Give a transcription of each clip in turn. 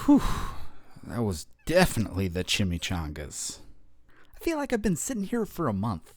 Whew, that was definitely the chimichangas. I feel like I've been sitting here for a month.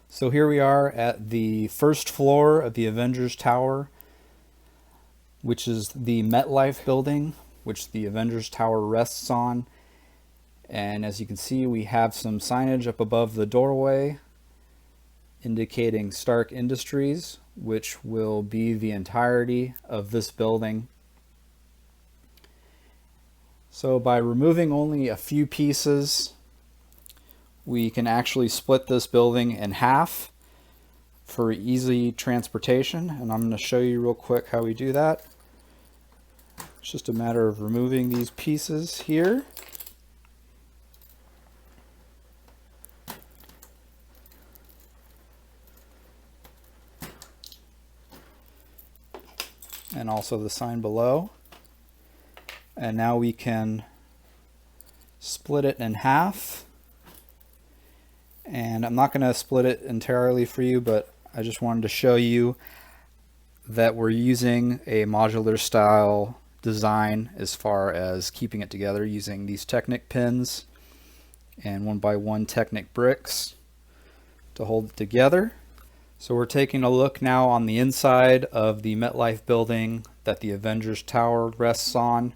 So here we are at the first floor of the Avengers Tower, which is the MetLife building, which the Avengers Tower rests on. And as you can see, we have some signage up above the doorway indicating Stark Industries, which will be the entirety of this building. So by removing only a few pieces, we can actually split this building in half for easy transportation, and I'm going to show you real quick how we do that. It's just a matter of removing these pieces here. And also the sign below. And now we can split it in half. And I'm not going to split it entirely for you, but I just wanted to show you that we're using a modular style design as far as keeping it together using these Technic pins and 1x1 Technic bricks to hold it together. So we're taking a look now on the inside of the MetLife building that the Avengers Tower rests on.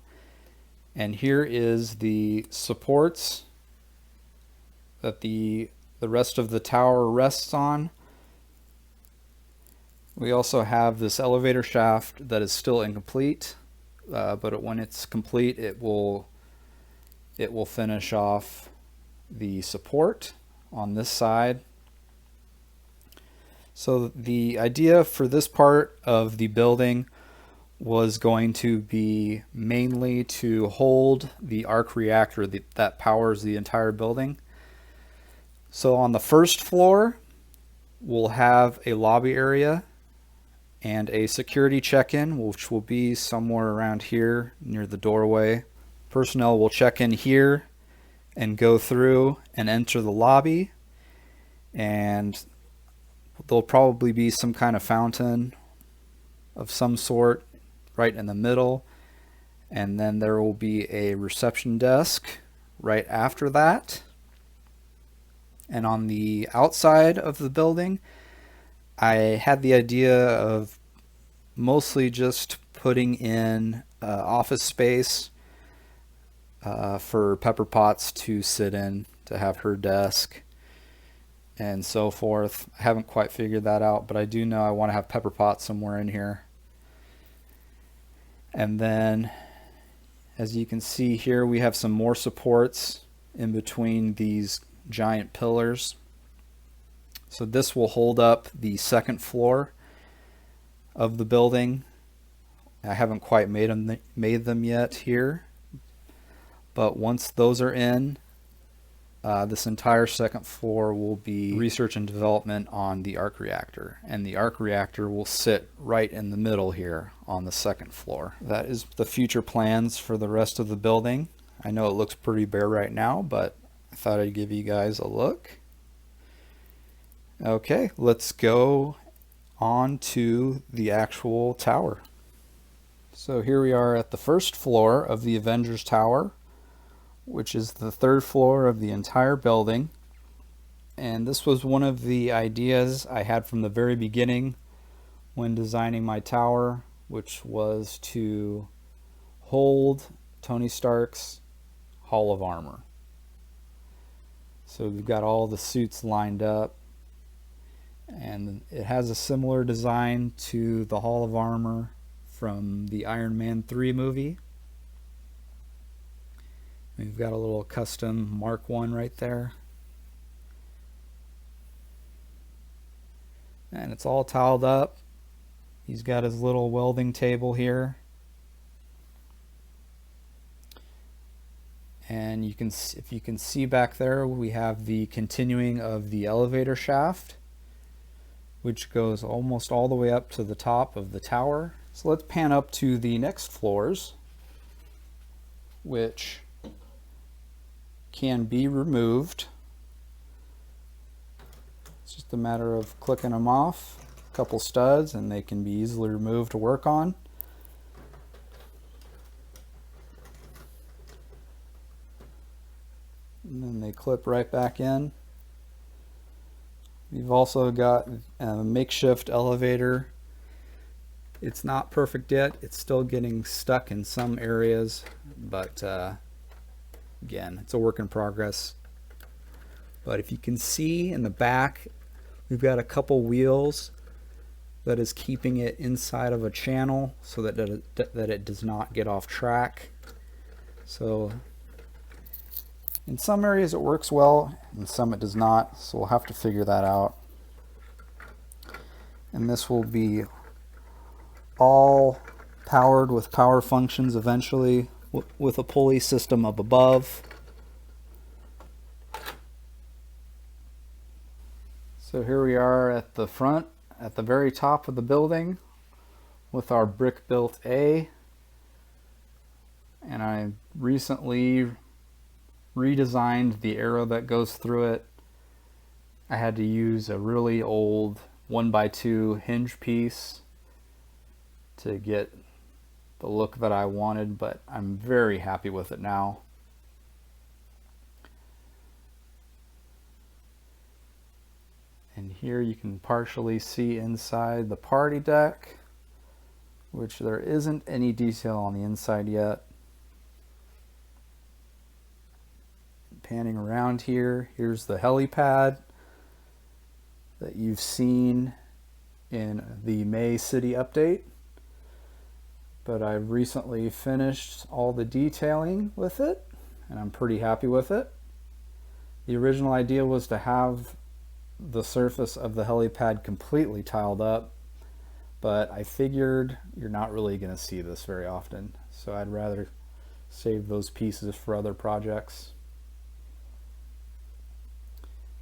And here is the supports that the rest of the tower rests on. We also have this elevator shaft that is still incomplete, but when it's complete, it will finish off the support on this side. So the idea for this part of the building was going to be mainly to hold the arc reactor that powers the entire building. So on the first floor, we'll have a lobby area and a security check-in, which will be somewhere around here near the doorway. Personnel will check in here and go through and enter the lobby, and there'll probably be some kind of fountain of some sort right in the middle, and then there will be a reception desk right after that. And on the outside of the building, I had the idea of mostly just putting in office space for Pepper Potts to sit in, to have her desk and so forth. I haven't quite figured that out, but I do know I want to have Pepper Potts somewhere in here. And then, as you can see here, we have some more supports in between these giant pillars. So this will hold up the second floor of the building. I haven't quite made them yet here, but once those are in, this entire second floor will be research and development on the arc reactor, and the arc reactor will sit right in the middle here on the second floor. That is the future plans for the rest of the building. I know it looks pretty bare right now, but I thought I'd give you guys a look. Okay, let's go on to the actual tower. So here we are at the first floor of the Avengers Tower, which is the third floor of the entire building. And this was one of the ideas I had from the very beginning when designing my tower, which was to hold Tony Stark's Hall of Armor. So we've got all the suits lined up, and it has a similar design to the Hall of Armor from the Iron Man 3 movie. We've got a little custom Mark 1 right there. And it's all tiled up. He's got his little welding table here. And you can, if you can see back there, we have the continuing of the elevator shaft, which goes almost all the way up to the top of the tower. So let's pan up to the next floors, which can be removed. It's just a matter of clicking them off, a couple studs, and they can be easily removed to work on. And then they clip right back in. We've also got a makeshift elevator. It's not perfect yet. It's still getting stuck in some areas, but again, it's a work in progress. But if you can see in the back, we've got a couple wheels that is keeping it inside of a channel so that it does not get off track. So in some areas it works well, in some it does not, so we'll have to figure that out. And this will be all powered with power functions eventually, with a pulley system up above. So here we are at the front, at the very top of the building, with our brick built A. And I recently redesigned the arrow that goes through it. I had to use a really old 1x2 hinge piece to get the look that I wanted, but I'm very happy with it now. And here you can partially see inside the party deck, which there isn't any detail on the inside yet. Panning around here, here's the helipad that you've seen in the May City update. But I've recently finished all the detailing with it, and I'm pretty happy with it. The original idea was to have the surface of the helipad completely tiled up, but I figured you're not really going to see this very often, so I'd rather save those pieces for other projects.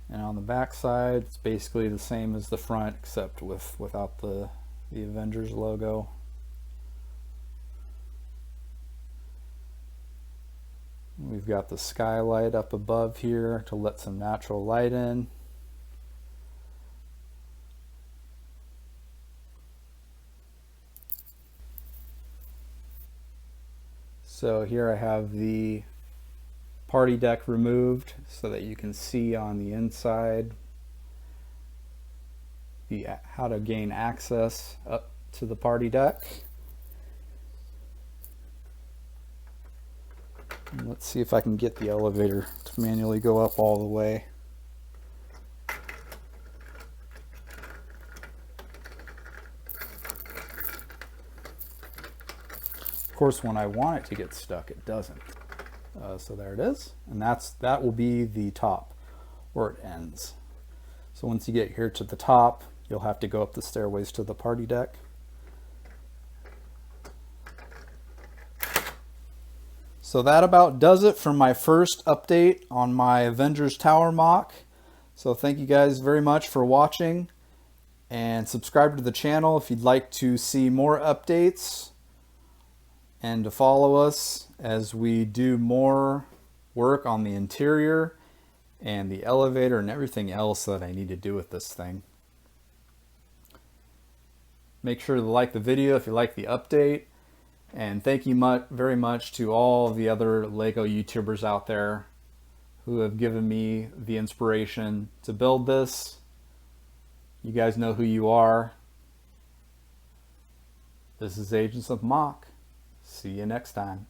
And on the back side, it's basically the same as the front, except without the Avengers logo. We've got the skylight up above here to let some natural light in. So here I have the party deck removed so that you can see on the inside how to gain access up to the party deck. And let's see if I can get the elevator to manually go up all the way. Of course, when I want it to get stuck, it doesn't. So there it is, and that will be the top where it ends. So once you get here to the top, you'll have to go up the stairways to the party deck. So that about does it for my first update on my Avengers Tower MOC. So thank you guys very much for watching, and subscribe to the channel if you'd like to see more updates and to follow us as we do more work on the interior and the elevator and everything else that I need to do with this thing. Make sure to like the video if you like the update, and thank you very much to all the other LEGO YouTubers out there who have given me the inspiration to build this. You guys know who you are. This is Agents of MOC. See you next time.